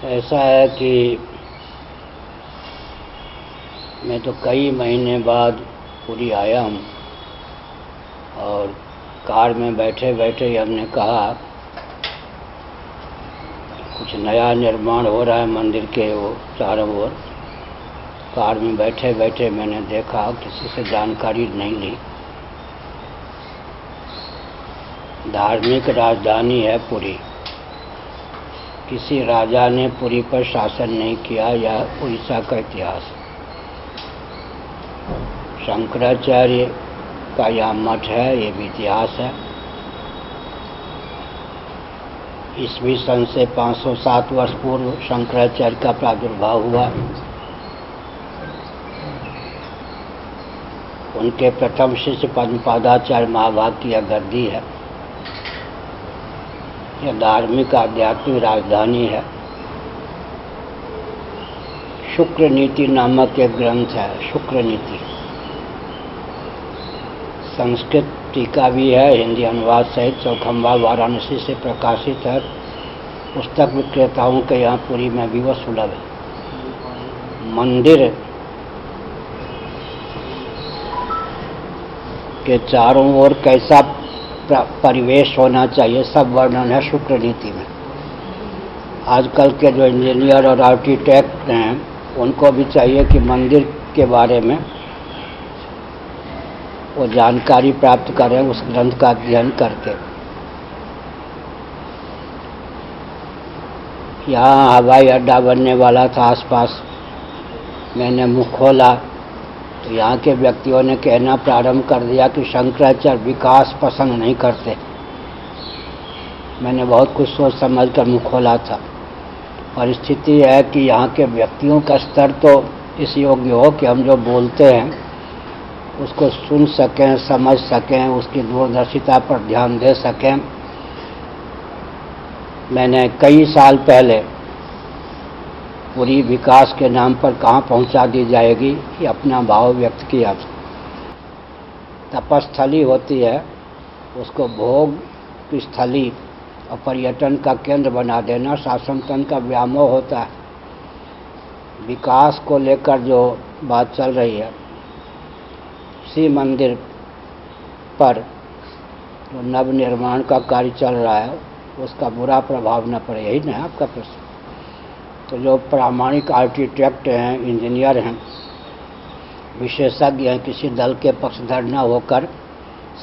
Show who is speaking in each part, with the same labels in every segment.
Speaker 1: ऐसा है कि मैं तो कई महीने बाद पुरी आया हूँ और कार में बैठे बैठे हमने कहा कुछ नया निर्माण हो रहा है मंदिर के वो चारों ओर। कार में बैठे बैठे मैंने देखा, किसी से जानकारी नहीं ली। धार्मिक राजधानी है पुरी। किसी राजा ने पुरी पर शासन नहीं किया, यह उड़ीसा का इतिहास। शंकराचार्य का यह मठ है, ये भी इतिहास है। ईस्वी सन से 507 वर्ष पूर्व शंकराचार्य का प्रादुर्भाव हुआ। उनके प्रथम शिष्य पद्मपादाचार्य महाभाग की यह गद्दी है। यह धार्मिक आध्यात्मिक राजधानी है। शुक्र नीति नामक एक ग्रंथ है, शुक्र नीति। संस्कृत टीका भी है, हिंदी अनुवाद सहित चौखंबा वाराणसी से प्रकाशित है। पुस्तक विक्रेताओं के यहाँ पुरी में भी वह सुलभ है। मंदिर के चारों ओर कैसा परिवेश होना चाहिए, सब वर्णन है शुक्र नीति में। आजकल के जो इंजीनियर और आर्किटेक्ट हैं, उनको भी चाहिए कि मंदिर के बारे में वो जानकारी प्राप्त करें उस ग्रंथ का अध्ययन करके। यहाँ हवाई अड्डा बनने वाला था आसपास। मैंने मुँह खोला तो यहाँ के व्यक्तियों ने कहना प्रारंभ कर दिया कि शंकराचार्य विकास पसंद नहीं करते। मैंने बहुत कुछ सोच समझ कर मुँह खोला था। और स्थिति है कि यहाँ के व्यक्तियों का स्तर तो इस योग्य हो कि हम जो बोलते हैं उसको सुन सकें, समझ सकें, उसकी दूरदर्शिता पर ध्यान दे सकें। मैंने कई साल पहले पूरी विकास के नाम पर कहाँ पहुँचा दी जाएगी ये अपना भाव व्यक्त किया। तपस्थली होती है, उसको भोग की स्थली और पर्यटन का केंद्र बना देना शासन तंत्र का व्यामोह होता है। विकास को लेकर जो बात चल रही है, इसी मंदिर पर जो नव निर्माण का कार्य चल रहा है उसका बुरा प्रभाव न पड़े, यही ना है आपका प्रश्न। तो जो प्रामाणिक आर्किटेक्ट हैं, इंजीनियर हैं, विशेषज्ञ हैं, किसी दल के पक्षधर न होकर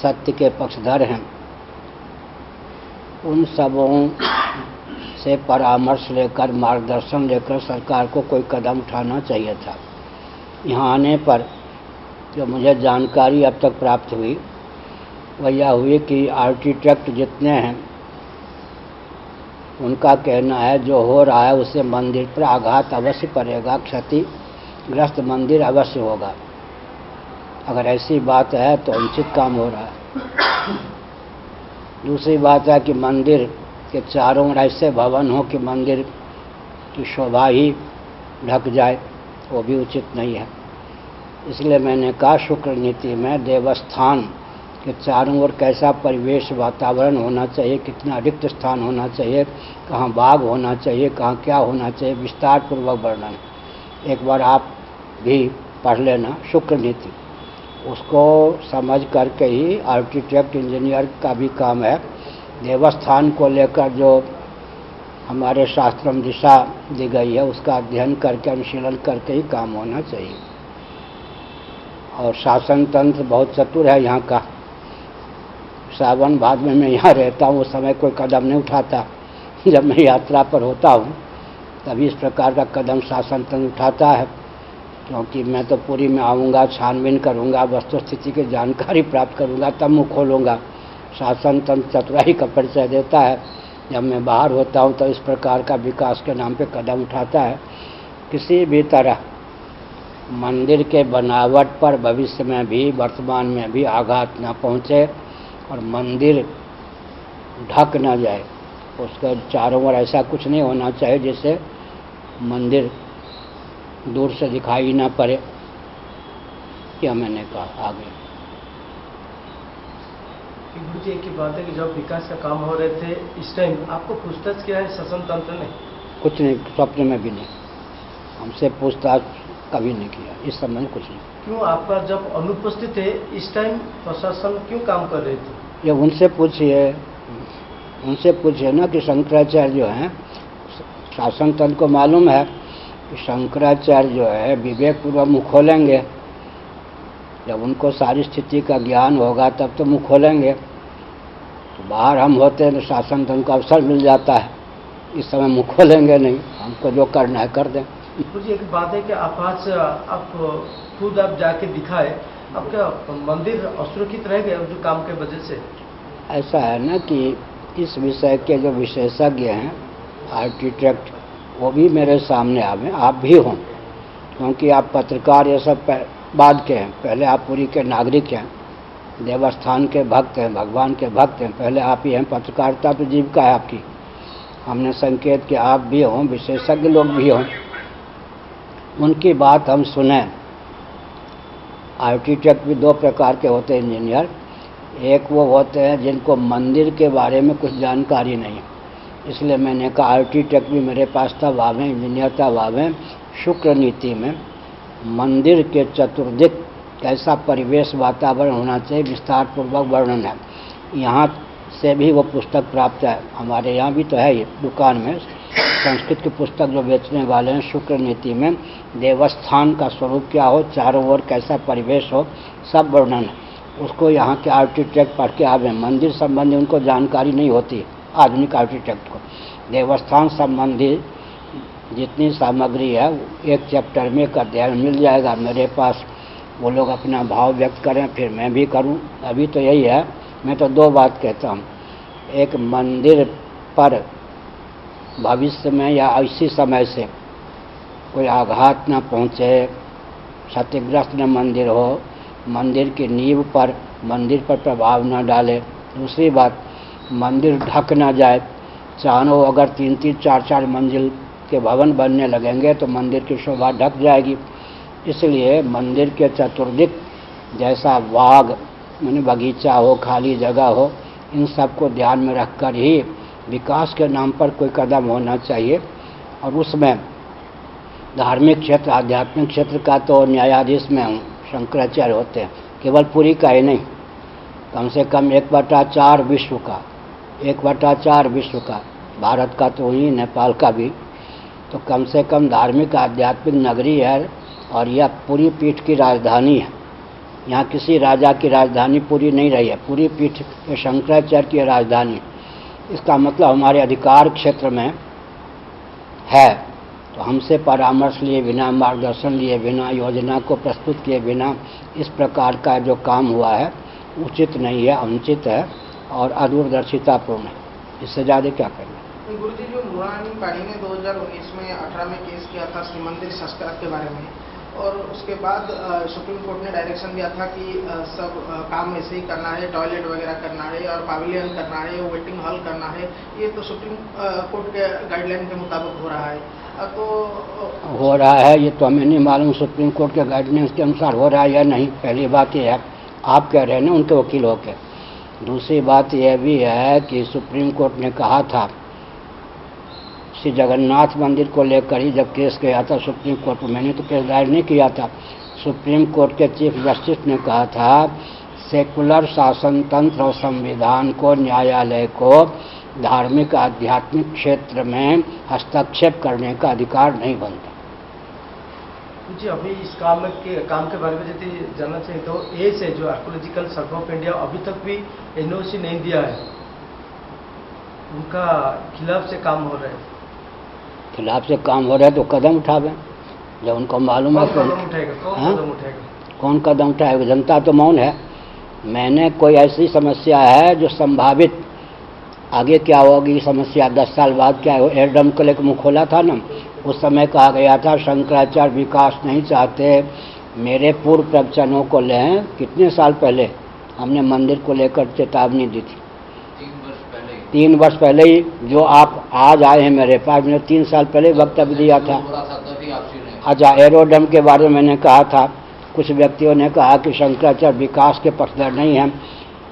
Speaker 1: सत्य के पक्षधर हैं, उन सबों से परामर्श लेकर, मार्गदर्शन लेकर सरकार को कोई कदम उठाना चाहिए था। यहाँ आने पर जो मुझे जानकारी अब तक प्राप्त हुई वह यह हुई कि आर्किटेक्ट जितने हैं उनका कहना है जो हो रहा है उससे मंदिर पर आघात अवश्य पड़ेगा, क्षतिग्रस्त मंदिर अवश्य होगा। अगर ऐसी बात है तो अनुचित काम हो रहा है। दूसरी बात है कि मंदिर के चारों ओर ऐसे भवन हो कि मंदिर की शोभा ही ढक जाए, वो भी उचित नहीं है। इसलिए मैंने कहा शुक्र नीति में देवस्थान के चारों ओर कैसा परिवेश वातावरण होना चाहिए, कितना रिक्त स्थान होना चाहिए, कहाँ बाग होना चाहिए, कहाँ क्या होना चाहिए, विस्तार पूर्वक वर्णन। एक बार आप भी पढ़ लेना शुक्र नीति। उसको समझ करके ही आर्किटेक्ट इंजीनियर का भी काम है। देवस्थान को लेकर जो हमारे शास्त्रों में दिशा दी गई है उसका अध्ययन करके, अनुशीलन करके ही काम होना चाहिए। और शासन तंत्र बहुत चतुर है यहाँ का। सावन भादमे में यहाँ रहता हूँ, उस समय कोई कदम नहीं उठाता। जब मैं यात्रा पर होता हूँ तभी इस प्रकार का कदम शासन तंत्र उठाता है, क्योंकि मैं तो पुरी में आऊँगा, छानबीन करूँगा, वस्तुस्थिति की जानकारी प्राप्त करूँगा, तब मुँह खोलूँगा। शासन तंत्र चतुराई का परिचय देता है। जब मैं बाहर होता हूँ तो इस प्रकार का विकास के नाम पे कदम उठाता है। किसी भी तरह मंदिर के बनावट पर भविष्य में भी वर्तमान में भी आघात न पहुँचे और मंदिर ढक न जाए। उसके चारों ओर ऐसा कुछ नहीं होना चाहिए जिससे मंदिर दूर से दिखाई न पड़े। क्या मैंने कहा आगे।
Speaker 2: गुरुजी एक ही बात है कि जब विकास का काम हो रहे थे इस टाइम आपको पूछताछ किया है शासन तंत्र ने?
Speaker 1: कुछ नहीं, स्वप्न में भी नहीं। हमसे पूछताछ कभी नहीं किया इस समय में, कुछ नहीं।
Speaker 2: क्यों आपका जब अनुपस्थित है इस टाइम प्रशासन क्यों काम कर रहे थे?
Speaker 1: ये उनसे पूछिए ना कि शंकराचार्य जो हैं, शासन तंत्र को मालूम है कि शंकराचार्य जो है विवेक पूर्वक मुँह खोलेंगे। जब उनको सारी स्थिति का ज्ञान होगा तब तो मुँह खोलेंगे। तो बाहर हम होते हैं तो शासन तंत्र को अवसर मिल जाता है, इस समय मुँह खोलेंगे नहीं। हमको जो करना है कर दें।
Speaker 2: मुझे एक बात है कि आप खुद आप जाके दिखाए, आपका मंदिर असुरक्षित रह गया जो काम के वजह से?
Speaker 1: ऐसा है ना कि इस विषय के जो विशेषज्ञ हैं आर्किटेक्ट, वो भी मेरे सामने आवे, आप भी हों, क्योंकि आप पत्रकार ये सब बाद के हैं। पहले आप पुरी के नागरिक हैं, देवस्थान के भक्त हैं, भगवान के भक्त हैं, पहले आप ही हैं। पत्रकारिता तो जीविका है आपकी। हमने संकेत कि आप भी हों, विशेषज्ञ लोग भी हों, उनकी बात हम सुने। आर्किटेक्ट भी दो प्रकार के होते हैं इंजीनियर। एक वो होते हैं जिनको मंदिर के बारे में कुछ जानकारी नहीं, इसलिए मैंने कहा आर्किटेक्ट भी मेरे पास तब आवे, इंजीनियर तब आवे। शुक्र नीति में मंदिर के चतुर्दिक कैसा परिवेश वातावरण होना चाहिए विस्तार पूर्वक वर्णन है। यहाँ से भी वो पुस्तक प्राप्त है, हमारे यहाँ भी तो है ये दुकान में संस्कृत की पुस्तक जो बेचने वाले हैं। शुक्र नीति में देवस्थान का स्वरूप क्या हो, चारों ओर कैसा परिवेश हो, सब वर्णन है। उसको यहाँ के आर्किटेक्ट पढ़ के आवे। मंदिर संबंधी उनको जानकारी नहीं होती, आधुनिक आर्किटेक्ट को। देवस्थान संबंधी जितनी सामग्री है एक चैप्टर में एक अध्याय मिल जाएगा मेरे पास। वो लोग अपना भाव व्यक्त करें, फिर मैं भी करूं। अभी तो यही है, मैं तो दो बात कहता हूं। एक, मंदिर पर भविष्य में या इसी समय से कोई आघात न पहुंचे, क्षतिग्रस्त न मंदिर हो, मंदिर की नींव पर, मंदिर पर प्रभाव न डाले। दूसरी बात, मंदिर ढक न जाए। चारों अगर 3-3, 4-4 मंजिल के भवन बनने लगेंगे तो मंदिर की शोभा ढक जाएगी। इसलिए मंदिर के चतुर्दिक जैसा बाग माने बगीचा हो, खाली जगह हो, इन सब को ध्यान में रखकर ही विकास के नाम पर कोई कदम होना चाहिए। और उसमें धार्मिक क्षेत्र, आध्यात्मिक क्षेत्र का तो न्यायाधीश में हूँ, शंकराचार्य होते हैं। केवल पुरी का ही नहीं, कम से कम 1/4 विश्व का, 1/4 विश्व का, भारत का तो ही, नेपाल का भी। तो कम से कम धार्मिक आध्यात्मिक नगरी है और यह पूरी पीठ की राजधानी है। यहाँ किसी राजा की राजधानी पूरी नहीं रही है, पूरी पीठ शंकराचार्य की राजधानी। इसका मतलब हमारे अधिकार क्षेत्र में है। तो हमसे परामर्श लिए बिना, मार्गदर्शन लिए बिना, योजना को प्रस्तुत किए बिना इस प्रकार का जो काम हुआ है उचित नहीं है, अनुचित है और अदूरदर्शितापूर्ण है। इससे ज़्यादा क्या करना।
Speaker 3: गुरुजी, जो मुरानी पानी ने 2019 में 18 में केस किया था श्री मंदिर संस्कार के बारे में, और उसके बाद सुप्रीम कोर्ट ने डायरेक्शन दिया था कि सब काम ऐसे ही करना है, टॉयलेट वगैरह करना है और पवेलियन करना है, वेटिंग हॉल करना है। ये तो सुप्रीम कोर्ट के गाइडलाइन के मुताबिक हो रहा है। तो
Speaker 1: हो रहा है ये तो हमें नहीं मालूम सुप्रीम कोर्ट के गाइडलाइंस के अनुसार हो रहा है या नहीं। पहली बात यह है, आप कह रहे हैं ना उनके वकील होकर। दूसरी बात यह भी है कि सुप्रीम कोर्ट ने कहा था, श्री जगन्नाथ मंदिर को लेकर ही जब केस गया था सुप्रीम कोर्ट में, मैंने तो केस दायर नहीं किया था, सुप्रीम कोर्ट के चीफ जस्टिस ने कहा था सेकुलर शासन तंत्र और संविधान को, न्यायालय को धार्मिक आध्यात्मिक क्षेत्र में हस्तक्षेप करने का अधिकार नहीं बनता।
Speaker 2: जी, अभी इस काम के बारे में यदि जानना चाहिए तो ए से जो आर्कोलॉजिकल सर्वे ऑफ इंडिया अभी तक भी एनओसी नहीं दिया है, उनका खिलाफ से काम हो रहा है।
Speaker 1: खिलाफ से काम हो रहा है तो कदम उठावे, जब उनको मालूम है।
Speaker 2: कौन कदम उठाएगा?
Speaker 1: कौन कदम उठाएगा? जनता तो मौन है। मैंने कोई ऐसी समस्या है जो संभावित आगे क्या होगी समस्या, 10 साल बाद क्या हो, एयरडम को लेकर मुँह खोला था ना, उस समय कहा गया था शंकराचार्य विकास नहीं चाहते। मेरे पूर्व प्रवचनों को लें, कितने साल पहले हमने मंदिर को लेकर चेतावनी दी थी, 3 वर्ष पहले ही। जो आप आज आए हैं मेरे पास, मैंने 3 साल पहले वक्तव्य दिया था। अच्छा, एरोडम के बारे में मैंने कहा था, कुछ व्यक्तियों ने कहा कि शंकराचार्य विकास के पक्षधर नहीं हैं।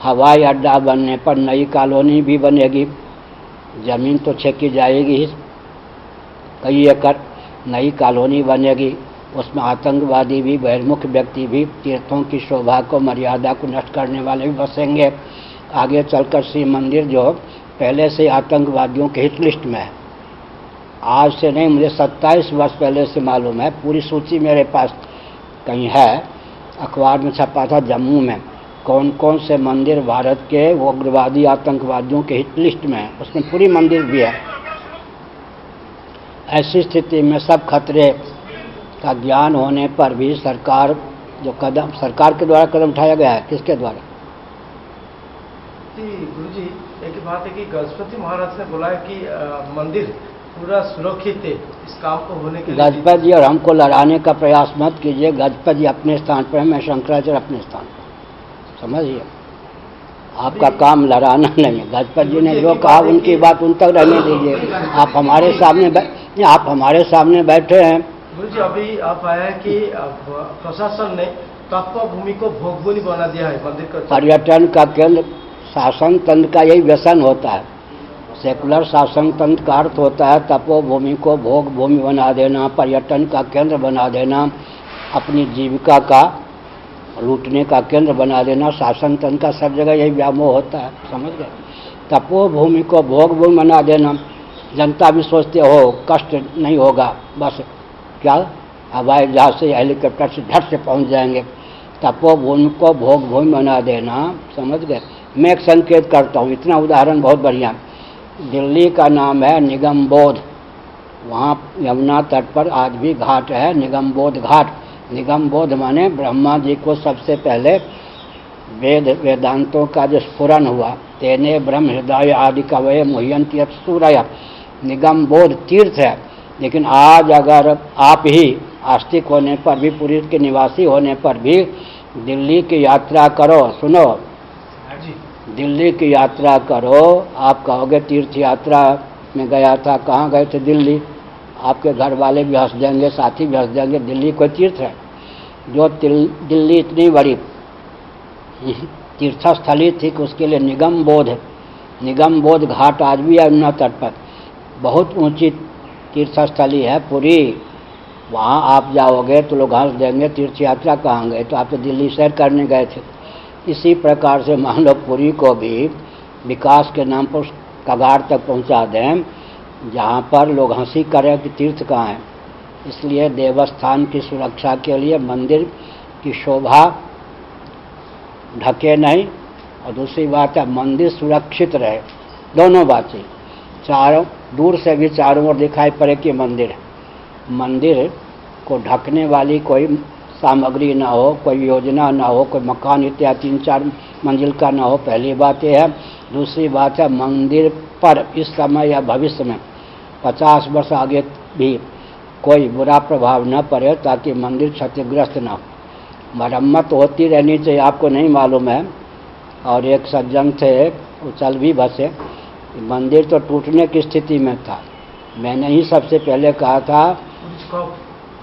Speaker 1: हवाई अड्डा बनने पर नई कॉलोनी भी बनेगी, ज़मीन तो छेकी जाएगी ही। कई एकड़ नई कॉलोनी बनेगी, उसमें आतंकवादी भी, बहिर्मुख व्यक्ति भी, तीर्थों की शोभा को, मर्यादा को नष्ट करने वाले भी बसेंगे। आगे चलकर शिव मंदिर जो पहले से आतंकवादियों के हिट लिस्ट में है, आज से नहीं, मुझे 27 वर्ष पहले से मालूम है, पूरी सूची मेरे पास कहीं है, अखबार में छपा था जम्मू में, कौन कौन से मंदिर भारत के वो उग्रवादी आतंकवादियों के हिट लिस्ट में है, उसमें पूरी मंदिर भी है। ऐसी स्थिति में सब खतरे का ज्ञान होने पर भी सरकार के द्वारा कदम उठाया गया है, किसके द्वारा?
Speaker 2: जी गुरुजी, एक बात है कि गजपति महाराज ने बोला है कि मंदिर पूरा सुरक्षित है इस काम को होने के लिए।
Speaker 1: गजपति जी और हमको लड़ाने का प्रयास मत कीजिए, गजपति जी अपने स्थान पर है, मैं शंकराचार्य अपने स्थान पर, समझिए। आपका काम लड़ाना नहीं है। गजपति जी ने जो कहा उनकी बात उन तक रहने दीजिए। आप हमारे सामने बैठे हैं।
Speaker 2: गुरुजी, अभी आप आया है कि प्रशासन ने तत्व भूमि को भोगभूमि बना दिया है मंदिर का।
Speaker 1: पर्यटन का केंद्र, शासन तंत्र का यही व्यसन होता है। सेकुलर शासन तंत्र का अर्थ होता है तपोभूमि को भोग भूमि बना देना, पर्यटन का केंद्र बना देना, अपनी जीविका का लूटने का केंद्र बना देना। शासन तंत्र का सब जगह यही व्यामोह होता है, समझ गए। तपोभूमि को भोग भूमि बना देना, जनता भी सोचते हो कष्ट नहीं होगा, बस क्या हवाई जहाज से हेलीकॉप्टर से झट से पहुंच जाएंगे। तपोभूमि को भोग भूमि बना देना, समझ गए। मैं एक संकेत करता हूँ, इतना उदाहरण बहुत बढ़िया। दिल्ली का नाम है निगमबोध, वहाँ यमुना तट पर आज भी घाट है, निगमबोध घाट। निगमबोध माने ब्रह्मा जी को सबसे पहले वेदांतों का जो स्फुरन हुआ, तेने ब्रह्म हृदय आदि कवये मुह्यन्ति यत् सूरयः, निगमबोध तीर्थ है। लेकिन आज अगर आप ही आस्तिक होने पर भी, पुरी के निवासी होने पर भी दिल्ली की यात्रा करो, सुनो, दिल्ली की यात्रा करो, आप कहोगे तीर्थ यात्रा में गया था, कहाँ गए थे? दिल्ली। आपके घर वाले भी हंस देंगे, साथी भी हंस देंगे, दिल्ली कोई तीर्थ है? जो दिल्ली इतनी बड़ी तीर्थस्थली थी कि उसके लिए निगमबोध घाट आज भी है यमुना तट पर, बहुत ऊंची तीर्थस्थली है पूरी। वहाँ आप जाओगे तो लोग हंस देंगे, तीर्थ यात्रा कहाँ गए? तो आप तो दिल्ली सैर करने गए थे। इसी प्रकार से मान लो पुरी को भी विकास के नाम पर कगार तक पहुंचा दें, जहाँ पर लोग हंसी करें कि तीर्थ कहाँ है। इसलिए देवस्थान की सुरक्षा के लिए मंदिर की शोभा ढके नहीं, और दूसरी बात है मंदिर सुरक्षित रहे। दोनों बातें, चारों दूर से भी चारों ओर दिखाई पड़े कि मंदिर है। मंदिर को ढकने वाली कोई सामग्री ना हो, कोई योजना ना हो, कोई मकान इत्यादि 3-4 मंजिल का ना हो, पहली बात यह है। दूसरी बात है मंदिर पर इस समय या भविष्य में 50 वर्ष आगे भी कोई बुरा प्रभाव न पड़े, ताकि मंदिर क्षतिग्रस्त ना हो। मरम्मत होती रहनी चाहिए, आपको नहीं मालूम है। और एक सज्जन थे, वो चल भी बसे, मंदिर तो टूटने की स्थिति में था। मैंने ही सबसे पहले कहा था,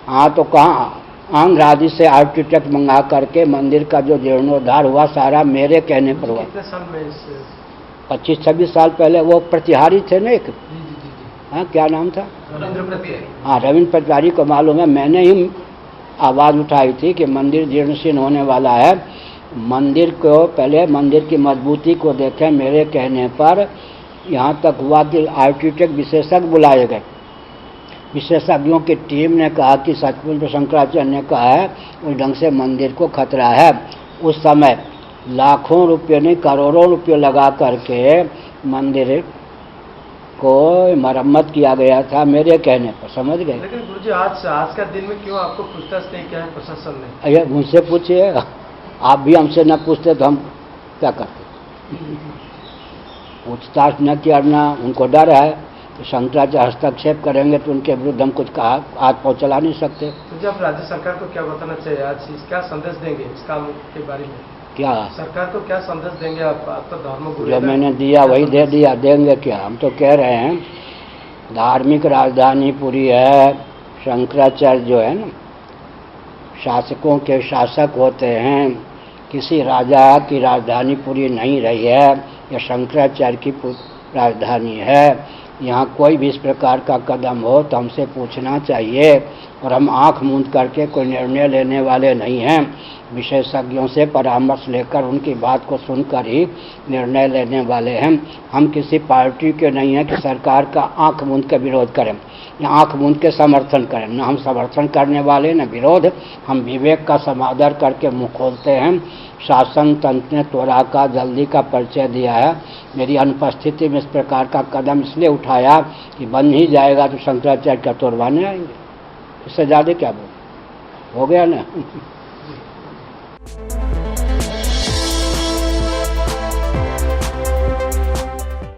Speaker 1: हाँ तो कहाँ, आंध्र आदि से आर्किटेक्ट मंगा करके मंदिर का जो जीर्णोद्धार हुआ सारा मेरे कहने पर हुआ।
Speaker 2: कितने साल में?
Speaker 1: 25-26 साल पहले। वो प्रतिहारी थे ना एक, हाँ क्या नाम था? हाँ, रविंद्र पटवारी को मालूम है। मैंने ही आवाज़ उठाई थी कि मंदिर जीर्णशीर्ण होने वाला है, मंदिर को पहले मंदिर की मजबूती को देखें। मेरे कहने पर यहाँ तक हुआ कि आर्किटेक्ट विशेषज्ञ बुलाए गए। विशेषज्ञों की टीम ने कहा कि सचमुच शंकराचार्य ने कहा है उस ढंग से मंदिर को खतरा है। उस समय लाखों रुपये नहीं करोड़ों रुपये लगा करके मंदिर को मरम्मत किया गया था, मेरे कहने पर, समझ गए।
Speaker 2: लेकिन गुरुजी आज का दिन में क्यों आपको पूछताछ नहीं किया है प्रशासन ने?
Speaker 1: अरे मुझसे पूछिए, आप भी हमसे न पूछते तो हम क्या करते? पूछताछ न करना, उनको डर है तो शंकराचार्य हस्तक्षेप करेंगे तो उनके विरुद्ध हम कुछ कहा हाथ पाँव चला नहीं सकते।
Speaker 2: तो जब राज्य सरकार को क्या बताना चाहिए आज, क्या संदेश देंगे इस काम के बारे में? क्या सरकार को क्या संदेश देंगे आप तो धर्मगुरु? जो
Speaker 1: मैंने दिया वही दे दिया, देंगे क्या? हम तो कह रहे हैं धार्मिक राजधानी पुरी है। शंकराचार्य जो है ना, शासकों के शासक होते हैं। किसी राजा की राजधानी पुरी नहीं रही है, यह शंकराचार्य की राजधानी है। यहाँ कोई भी इस प्रकार का कदम हो तो हमसे पूछना चाहिए, और हम आंख मूंद करके कोई निर्णय लेने वाले नहीं हैं। विशेषज्ञों से परामर्श लेकर उनकी बात को सुनकर ही निर्णय लेने वाले हैं। हम किसी पार्टी के नहीं हैं कि सरकार का आंख मूंद के विरोध करें या आंख मूंद के समर्थन करें। न हम समर्थन करने वाले न विरोध। हम विवेक का समादर करके मुंह खोलते हैं। शासन तंत्र ने त्वरा का, जल्दी का परिचय दिया है। मेरी अनुपस्थिति में इस प्रकार का कदम इसलिए उठाया कि बन ही जाएगा तो शंकराचार्य क्या तोड़वाने आएंगे। इससे ज़्यादा क्या बोल, हो गया ना।